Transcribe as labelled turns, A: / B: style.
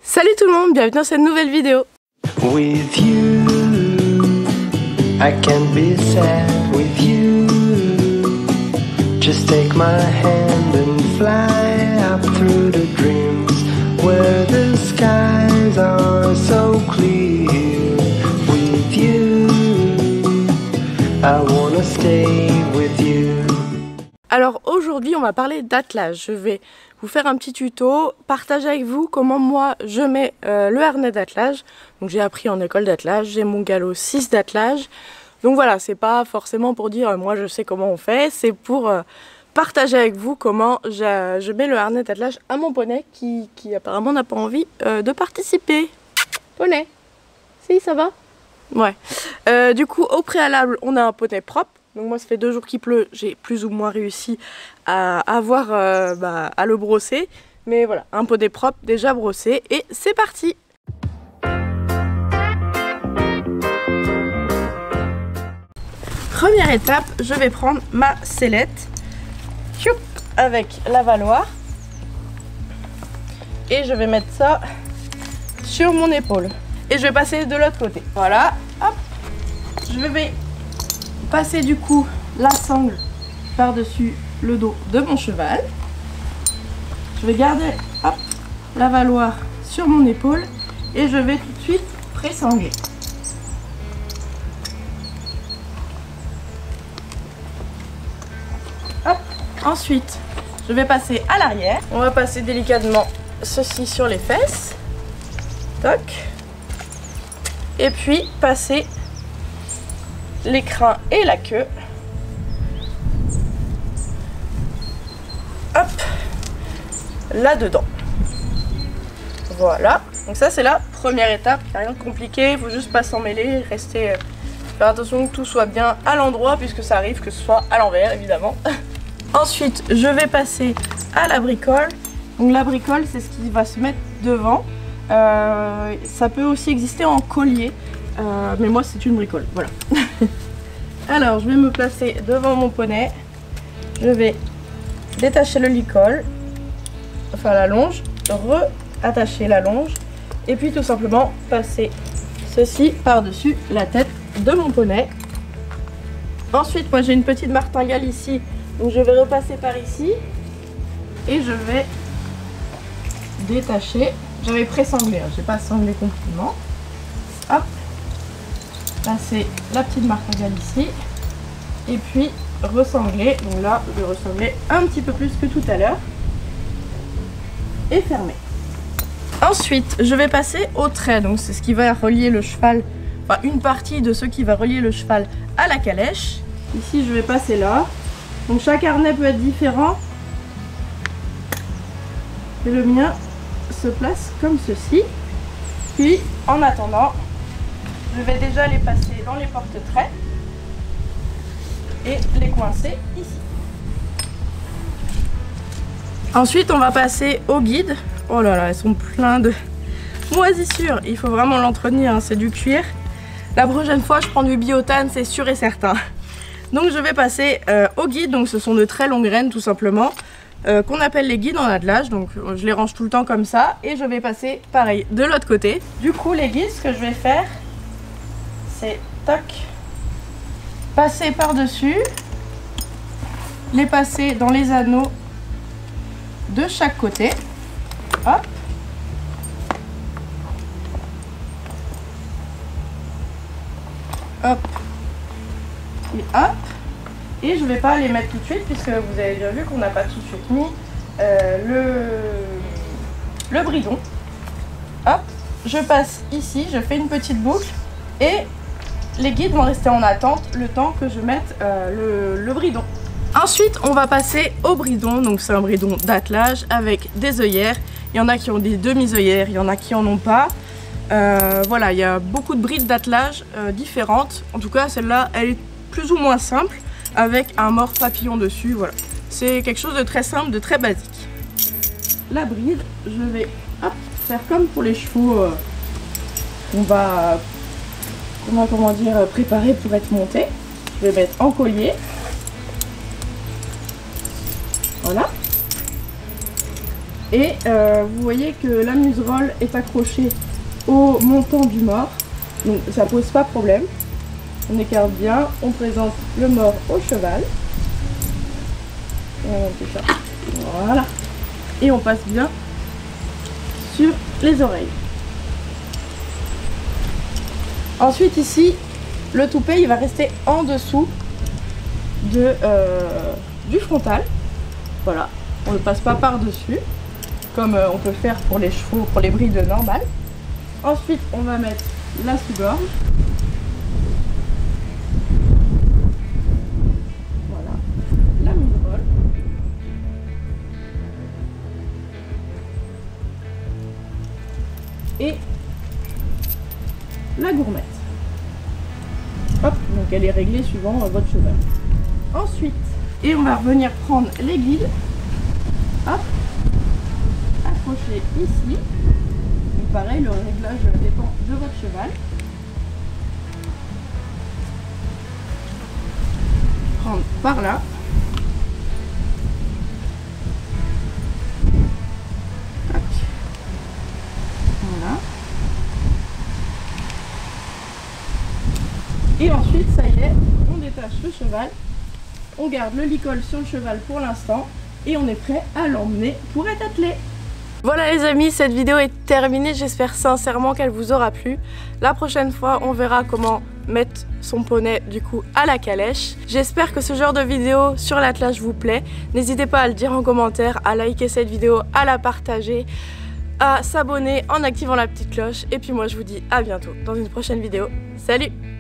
A: Salut tout le monde, bienvenue dans cette nouvelle vidéo.
B: With you, I can be sad with you. Just take my hand and fly up through the dreams where the skies are so clear. With you, I wanna stay with you.
A: Alors aujourd'hui on va parler d'attelage. Je vais vous faire un petit tuto, partager avec vous comment moi je mets le harnais d'attelage. Donc j'ai appris en école d'attelage, j'ai mon galop 6 d'attelage. Donc voilà, c'est pas forcément pour dire moi je sais comment on fait, c'est pour partager avec vous comment je mets le harnais d'attelage à mon poney qui apparemment n'a pas envie de participer. Poney, si ça va? Ouais. Du coup au préalable on a un poney propre. Donc moi ça fait 2 jours qu'il pleut, j'ai plus ou moins réussi à avoir à le brosser. Mais voilà, un poney propre déjà brossé et c'est parti. Première étape, je vais prendre ma sellette avec la valoir et je vais mettre ça sur mon épaule. Et je vais passer de l'autre côté. Voilà, hop, je vais passer du coup la sangle par-dessus le dos de mon cheval. Je vais garder hop, la valoir sur mon épaule et je vais tout de suite pré-sangler. Hop. Ensuite, je vais passer à l'arrière. On va passer délicatement ceci sur les fesses. Toc. Et puis passer les crins et la queue. Hop, là-dedans. Voilà. Donc ça c'est la première étape. Il n'y a rien de compliqué, il faut juste pas s'en mêler, rester, faire attention que tout soit bien à l'endroit puisque ça arrive que ce soit à l'envers évidemment. Ensuite, je vais passer à la bricole. Donc la bricole, c'est ce qui va se mettre devant. Ça peut aussi exister en collier. Mais moi c'est une bricole, voilà. Alors je vais me placer devant mon poney. Je vais détacher le licol, enfin la longe, re-attacher la longe et puis tout simplement passer ceci par-dessus la tête de mon poney. Ensuite moi j'ai une petite martingale ici, donc je vais repasser par ici et je vais détacher. J'avais pré-sanglé, hein, j'ai pas sanglé complètement. Hop. Passer la petite martingale ici et puis ressangler. Donc là je vais ressangler un petit peu plus que tout à l'heure et fermer. Ensuite je vais passer au trait, donc c'est ce qui va relier le cheval, enfin une partie de ce qui va relier le cheval à la calèche. Ici je vais passer là, donc chaque harnais peut être différent et le mien se place comme ceci. Puis en attendant je vais déjà les passer dans les porte-traits et les coincer ici. Ensuite, on va passer au guide. Oh là là, elles sont pleines de moisissures. Il faut vraiment l'entretenir, hein, c'est du cuir. La prochaine fois, je prends du biotane, c'est sûr et certain. Donc, je vais passer au guide. Donc, ce sont de très longues graines, tout simplement, qu'on appelle les guides en attelage. Donc, je les range tout le temps comme ça. Et je vais passer, pareil, de l'autre côté. Du coup, les guides, ce que je vais faire, c'est toc, passer par-dessus, les passer dans les anneaux de chaque côté. Hop. Hop. Et hop. Et je ne vais pas les mettre tout de suite puisque vous avez bien vu qu'on n'a pas tout de suite mis le bridon. Hop. Je passe ici, je fais une petite boucle et les guides vont rester en attente le temps que je mette le bridon. Ensuite, on va passer au bridon. Donc c'est un bridon d'attelage avec des œillères. Il y en a qui ont des demi-œillères, il y en a qui en ont pas. Voilà, il y a beaucoup de brides d'attelage différentes. En tout cas, celle-là, elle est plus ou moins simple avec un mort papillon dessus. Voilà, c'est quelque chose de très simple, de très basique. La bride, je vais faire comme pour les chevaux qu'on va comment dire, préparer pour être monté. Je vais mettre en collier. Voilà. Et vous voyez que la muserolle est accrochée au montant du mors, donc ça pose pas problème. On écarte bien, on présente le mors au cheval. Voilà. Et on passe bien sur les oreilles. Ensuite ici, le toupet il va rester en dessous du frontal. Voilà, on ne le passe pas par-dessus, comme on peut le faire pour les chevaux, pour les brides normales. Ensuite, on va mettre la sous-gorge. Voilà, la muserolle. Et la gourmette. Hop, donc elle est réglée suivant votre cheval. Ensuite, et on va revenir prendre les guides. Hop, accrocher ici. Donc pareil, le réglage dépend de votre cheval. Prendre par là. Tac. Voilà. Et ensuite, ça y est, on détache le cheval. On garde le licol sur le cheval pour l'instant. Et on est prêt à l'emmener pour être attelé. Voilà les amis, cette vidéo est terminée, j'espère sincèrement qu'elle vous aura plu. La prochaine fois, on verra comment mettre son poney du coup à la calèche. J'espère que ce genre de vidéo sur l'attelage vous plaît. N'hésitez pas à le dire en commentaire, à liker cette vidéo, à la partager, à s'abonner en activant la petite cloche. Et puis moi je vous dis à bientôt dans une prochaine vidéo. Salut!